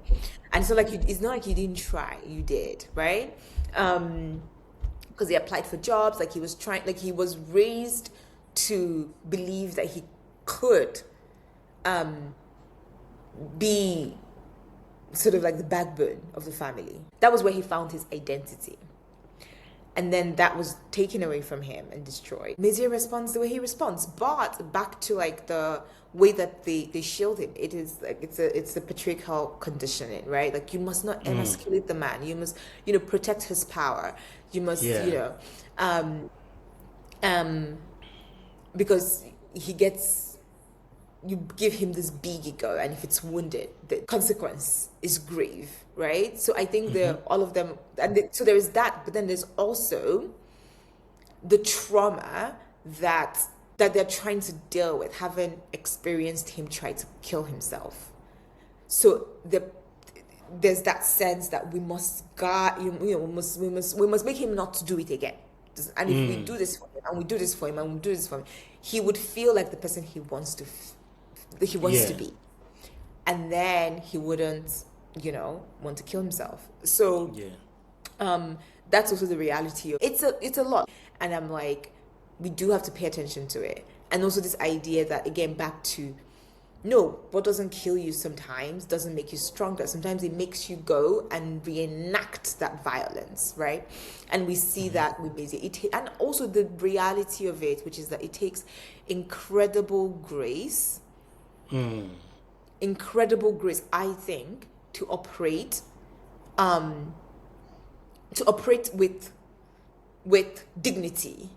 And so it's not like you didn't try, you did, right? Because he applied for jobs, like he was trying, like he was raised to believe that he could be sort of like the backbone of the family. That was where he found his identity. And then that was taken away from him and destroyed. Messier responds the way he responds, but back to like the way that they shield him. It is like it's a patriarchal conditioning, right? Like you must not emasculate the man. You must protect his power. You must because you give him this big ego, and if it's wounded, the consequence is grave, right? So I think all of them, so there is that, but then there's also the trauma that they're trying to deal with, having experienced him try to kill himself. So there's that sense that we must guard, we must make him not to do it again. And if we do this for him, and we do this for him, and we do this for him, he would feel like the person he wants to be, and then he wouldn't want to kill himself. So that's also the reality of it's a lot. And I'm like, we do have to pay attention to it. And also this idea that, again, back to what doesn't kill you sometimes doesn't make you stronger. Sometimes it makes you go and reenact that violence, right? And we see that with Messier. And also the reality of it, which is that it takes incredible grace, I think, to operate with dignity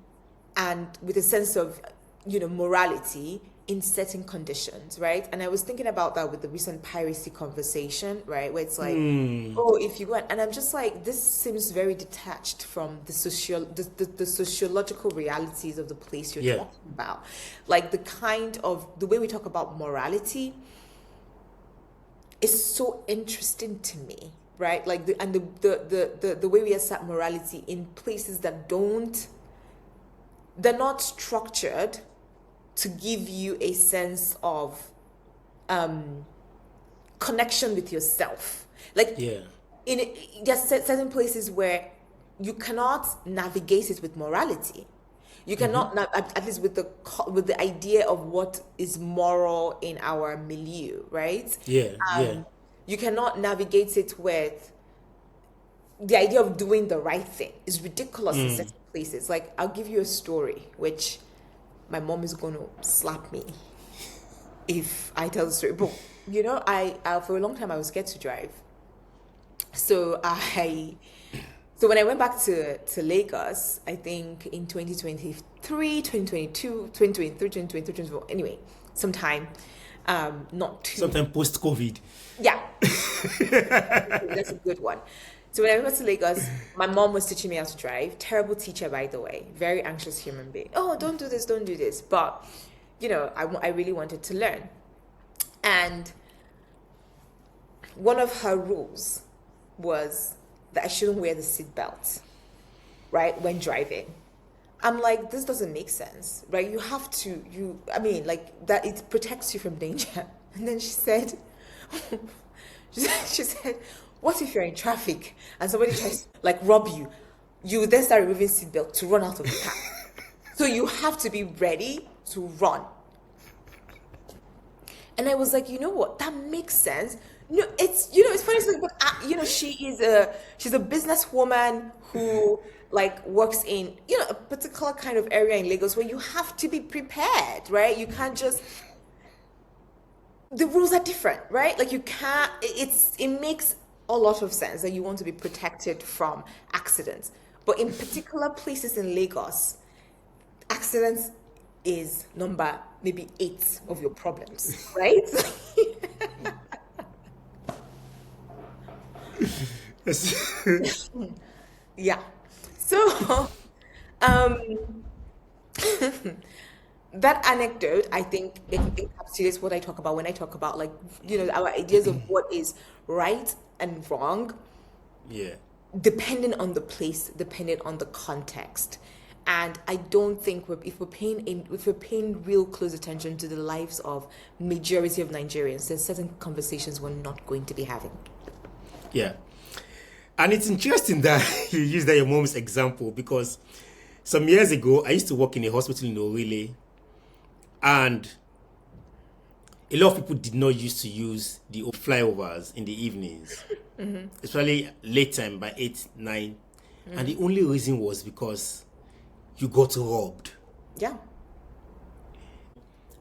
and with a sense of morality in certain conditions, right? And I was thinking about that with the recent piracy conversation, right, where it's like, if you go and I'm just like, this seems very detached from the sociological realities of the place you're talking about. Like the way we talk about morality is so interesting to me, right? Like the way we assert morality in places that they're not structured to give you a sense of connection with yourself. Like there's certain places where you cannot navigate it with morality. You cannot, at least with the idea of what is moral in our milieu, right? You cannot navigate it with the idea of doing the right thing. It's ridiculous in certain places. Like, I'll give you a story, which my mom is going to slap me if I tell the story. But, I for a long time, I was scared to drive. So when I went back to Lagos, I think in 2023, 2024, anyway, sometime, not too... Sometime post-COVID. Yeah. That's a good one. So when I went back to Lagos, my mom was teaching me how to drive. Terrible teacher, by the way. Very anxious human being. Oh, don't do this. But, I really wanted to learn. And one of her rules was that I shouldn't wear the seatbelt, right, when driving. I'm like, this doesn't make sense, right? You have to, that it protects you from danger. And then she said, what if you're in traffic and somebody tries to, rob you? You then start removing seatbelt to run out of the car. So you have to be ready to run. And I was like, you know what? That makes sense. No, it's funny, but she's a businesswoman who works in a particular kind of area in Lagos where you have to be prepared, right? You can't just, the rules are different, right? Like, you can't, it makes a lot of sense that you want to be protected from accidents, but in particular places in Lagos, accidents is number maybe 8 of your problems, right? Yeah. So, that anecdote, I think, it encapsulates what I talk about when I talk about, like, our ideas of what is right and wrong, Yeah. depending on the place, depending on the context. And I don't think if we're paying real close attention to the lives of majority of Nigerians, there's certain conversations we're not going to be having. Yeah. And it's interesting that you use that your mom's example, because some years ago, I used to work in a hospital in Orile, and a lot of people did not used to use the flyovers in the evenings, especially late time by 8, 9. And the only reason was because you got robbed. Yeah.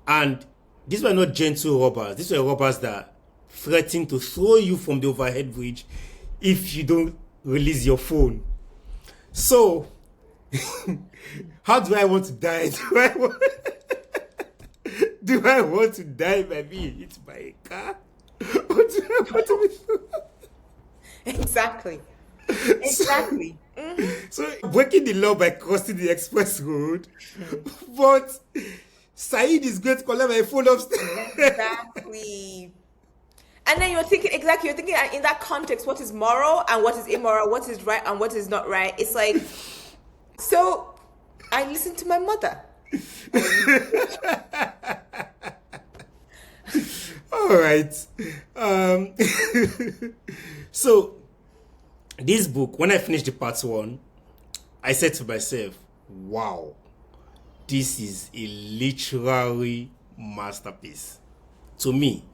And these were not gentle robbers. These were robbers that threatened to throw you from the overhead bridge if you don't release your phone. So, how do I want to die? Do I want to die by being hit by a car? Or do I want to be... Exactly. So, breaking the law by crossing the express road, but Saeed is going to collect my phone upstairs. Exactly. And then you're thinking in that context, what is moral and what is immoral, what is right and what is not right. It's like, so I listen to my mother. All right. So, this book, when I finished the part 1, I said to myself, wow, this is a literary masterpiece. To me,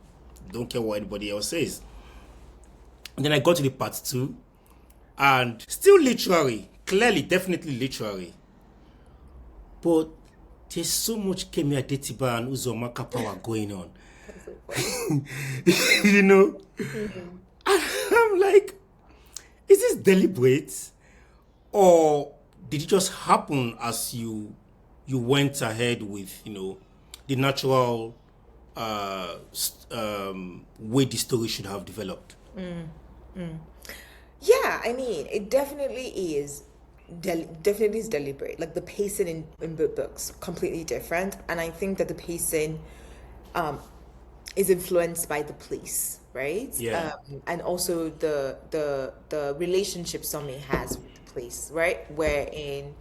don't care what anybody else says. And then I got to the part 2, and still literary, clearly, definitely literary. But there's so much Kemi Adetiba and Uzoma Kapawa going on. And I'm like, is this deliberate, or did it just happen as you went ahead with the natural way the story should have developed? Yeah, I mean, it definitely is. Definitely is deliberate. Like the pacing in books completely different, and I think that the pacing is influenced by the police, right? Yeah. And also the relationship Somi has with the police, right? Where in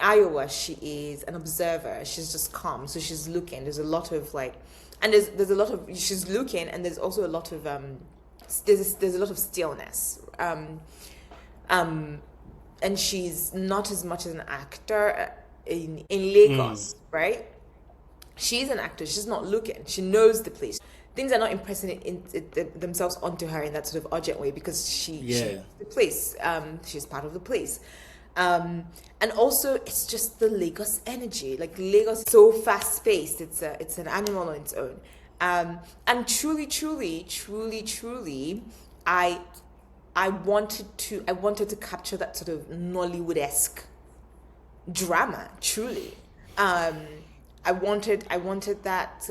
Iowa she is an observer. She's just calm, so she's looking. There's a lot of there's a lot of she's looking, and there's also a lot of there's a lot of stillness. And she's not as much as an actor in Lagos, right? She's an actor. She's not looking. She knows the place. Things are not impressing themselves onto her in that sort of urgent way because she's the place. She's part of the place. And also, it's just the Lagos energy. Like Lagos is so fast-paced. It's an animal on its own. And truly, I wanted to capture that sort of Nollywood-esque drama. Truly, I wanted that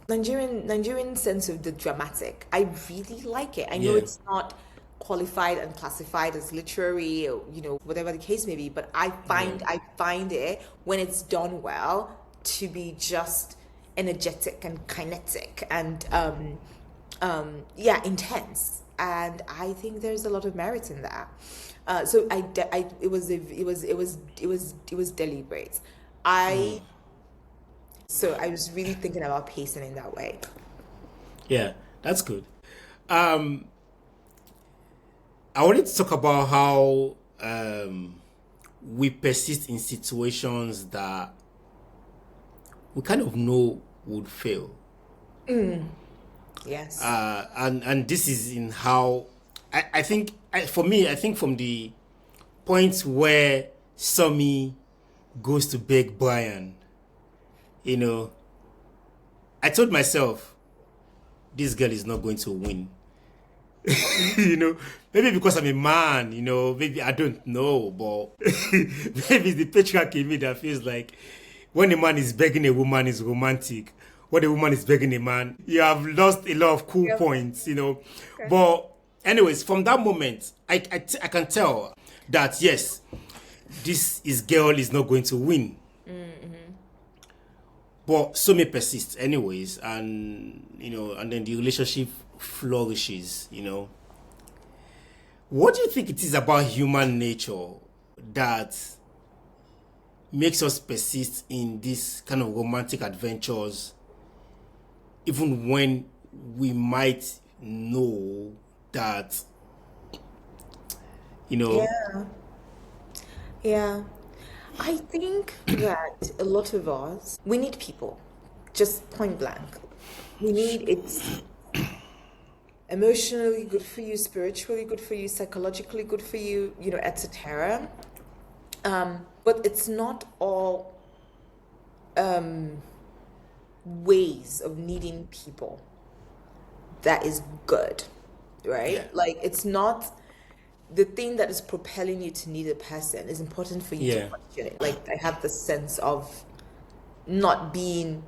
Nigerian sense of the dramatic. I really like it. I know it's not qualified and classified as literary, or whatever the case may be, but I find it, when it's done well, to be just energetic and kinetic and intense, and I think there's a lot of merit in that. So it was deliberate. So I was really thinking about pacing in that way. Yeah, that's good. I wanted to talk about how we persist in situations that we kind of know would fail. Yes. And this is in how I think from the point where Somi goes to beg Brian, I told myself, this girl is not going to win. Maybe because I'm a man, maybe I don't know, but maybe it's the patriarchy in me that feels like when a man is begging a woman is romantic. When a woman is begging a man, you have lost a lot of cool points, Okay. But anyways, from that moment, I can tell that, yes, his girl is not going to win. But so may persist anyways, and and then the relationship flourishes. What do you think it is about human nature that makes us persist in this kind of romantic adventures, even when we might know that, Yeah. I think that a lot of us, we need people, just point blank. We need it's emotionally good for you, spiritually good for you, psychologically good for you, etc. But it's not all ways of needing people that is good, right? Yeah. Like it's not the thing that is propelling you to need a person is important for you to question it. Like I have the sense of not being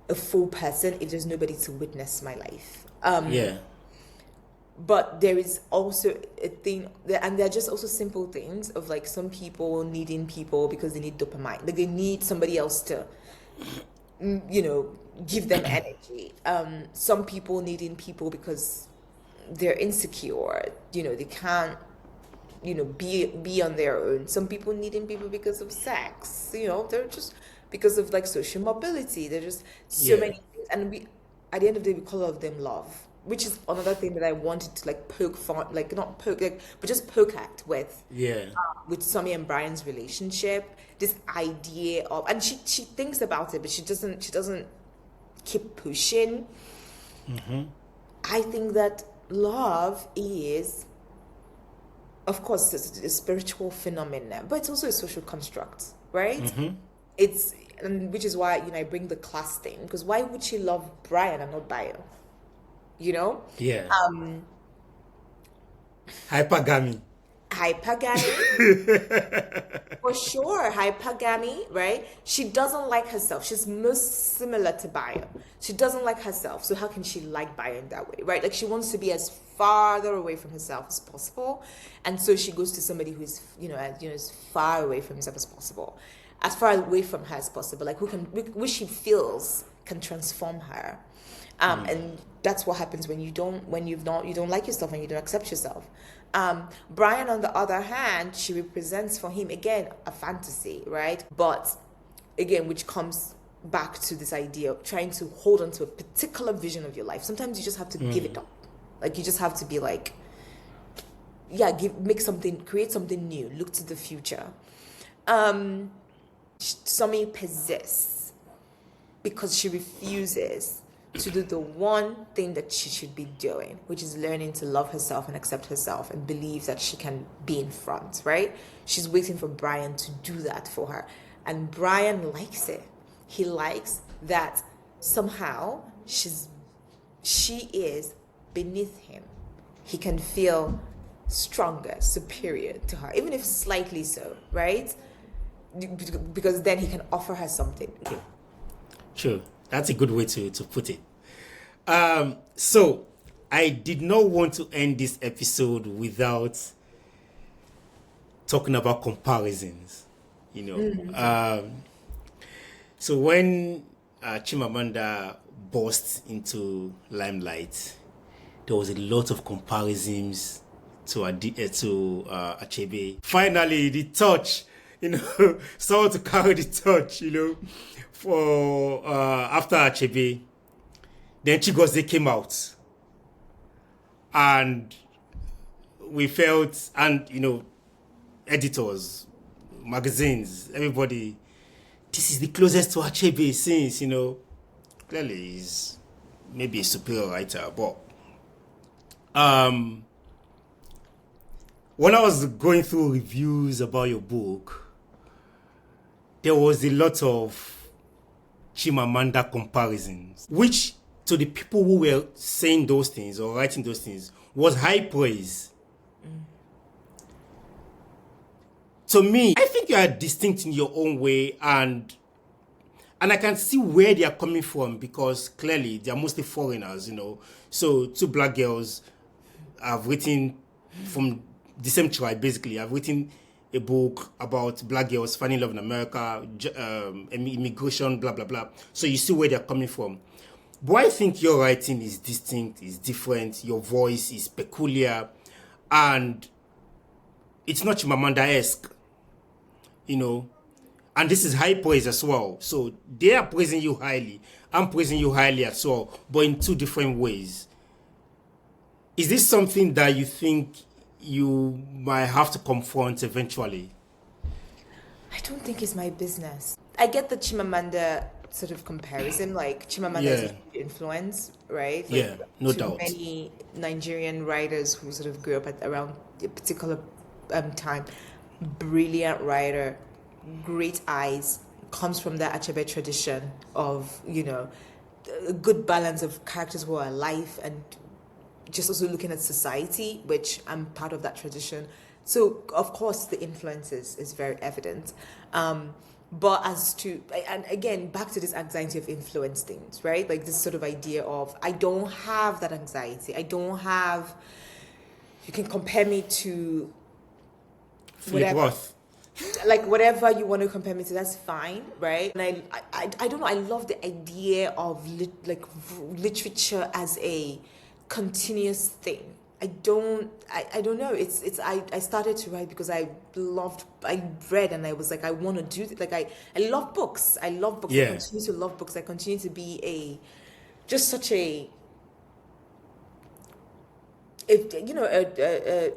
a full person if there's nobody to witness my life. But there is also a thing, and they're just also simple things of like some people needing people because they need dopamine. Like they need somebody else to, give them energy. Some people needing people because they're insecure. They can't, be on their own. Some people needing people because of sex. They're just because of like social mobility. They're just so many things. And we, at the end of the day, we call all of them love, which is another thing that I wanted to like poke fun, like not poke, like, but just poke at with Somi and Brian's relationship. This idea of, and she thinks about it, but she doesn't keep pushing. I think that love is, of course, it's a spiritual phenomenon, but it's also a social construct, right? It's, and which is why I bring the class thing, because why would she love Brian and not Bayo? Hypergamy. For sure, hypergamy, right? She doesn't like herself. She's most similar to Bayo. She doesn't like herself, so how can she like Bayo in that way, right? Like she wants to be as farther away from herself as possible, and so she goes to somebody who is, as far away from herself as possible, as far away from her as possible, like which she feels can transform her. And that's what happens when you don't like yourself and you don't accept yourself. Brian, on the other hand, she represents for him, again, a fantasy, right? But again, which comes back to this idea of trying to hold on to a particular vision of your life. Sometimes you just have to give it up. Like you just have to be like, create something new, look to the future. Somi persists because she refuses to do the one thing that she should be doing, which is learning to love herself and accept herself and believe that she can be in front, right? She's waiting for Brian to do that for her. And Brian likes it. He likes that somehow she is beneath him. He can feel stronger, superior to her, even if slightly so, right? Because then he can offer her something. True. That's a good way to put it. So I did not want to end this episode without talking about comparisons, So when Chimamanda burst into limelight, there was a lot of comparisons to Achebe. Finally, the torch, someone to carry the torch, for after Achebe. Then Chigozie came out, and we felt, and editors, magazines, everybody, this is the closest to Achebe since, clearly he's maybe a superior writer, but when I was going through reviews about your book, there was a lot of Chimamanda comparisons, which to the people who were saying those things or writing those things was high praise. To me, I think you are distinct in your own way, and I can see where they are coming from, because clearly they are mostly foreigners, So two black girls have written from the same tribe, basically. I've written a book about black girls finding love in America, immigration, blah, blah, blah. So you see where they're coming from. But I think your writing is distinct, is different, your voice is peculiar, and it's not Chimamanda-esque, and this is high praise as well. So they are praising you highly. I'm praising you highly as well, but in two different ways. Is this something that you think you might have to confront eventually? I don't think it's my business. I get the Chimamanda sort of comparison, like Chimamanda is a huge influence, right? Like, no doubt. Many Nigerian writers who sort of grew up at around a particular time, brilliant writer, great eyes, comes from that Achebe tradition of, a good balance of characters who are alive and just also looking at society, which I'm part of that tradition. So, of course, the influence is very evident. But as to, and again, back to this anxiety of influence things, right? Like this sort of idea of, I don't have that anxiety. You can compare me to whatever. Like whatever you want to compare me to, that's fine, right? And I don't know, I love the idea of literature as a continuous thing. I don't know. I started to write because I read and I was like, I want to do it. Like I love books. I continue to love books. I continue to be a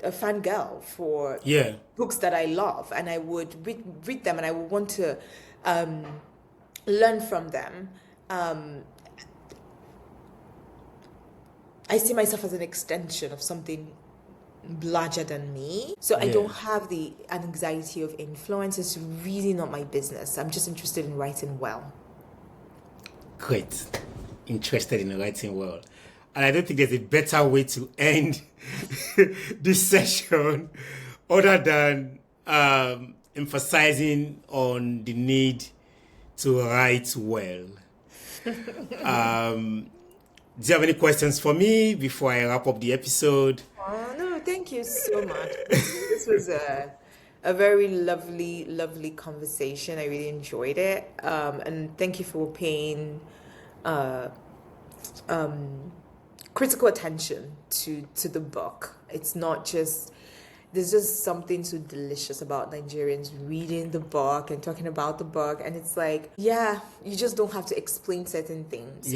fangirl for books that I love, and I would read them and I would want to learn from them. I see myself as an extension of something larger than me. So I don't have the anxiety of influence. It's really not my business. I'm just interested in writing well. Great. Interested in writing well. And I don't think there's a better way to end this session other than emphasizing on the need to write well. Do you have any questions for me before I wrap up the episode? No, thank you so much. This was a very lovely, lovely conversation. I really enjoyed it. And thank you for paying critical attention to the book. It's not just, there's just something so delicious about Nigerians reading the book and talking about the book, and it's like, you just don't have to explain certain things.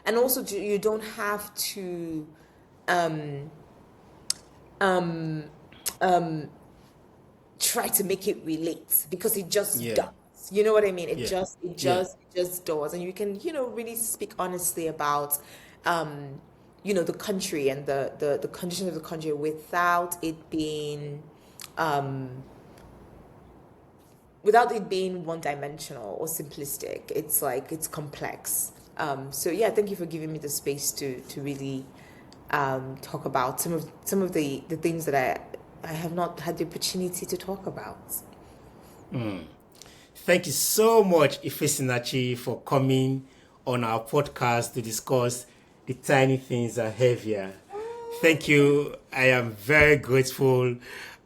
And also you don't have to try to make it relate, because it just does. You know what I mean? It just does, and you can really speak honestly about the country and the conditions of the country without it being one-dimensional or simplistic. It's like, it's complex. Thank you for giving me the space to really talk about some of the things that I have not had the opportunity to talk about. Thank you so much, Ifesinachi, for coming on our podcast to discuss The Tiny Things Are Heavier. Thank you. I am very grateful.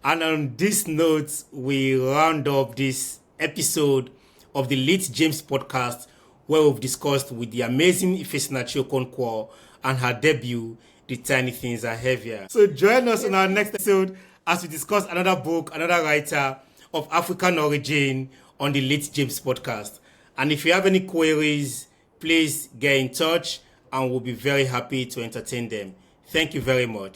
And on this note, we round up this episode of the LitJames Podcast, where we've discussed with the amazing Ifesinachi Okonkwo and her debut, The Tiny Things Are Heavier. So join us on our next episode as we discuss another book, another writer of African origin on the LitJames Podcast. And if you have any queries, please get in touch and we'll be very happy to entertain them. Thank you very much.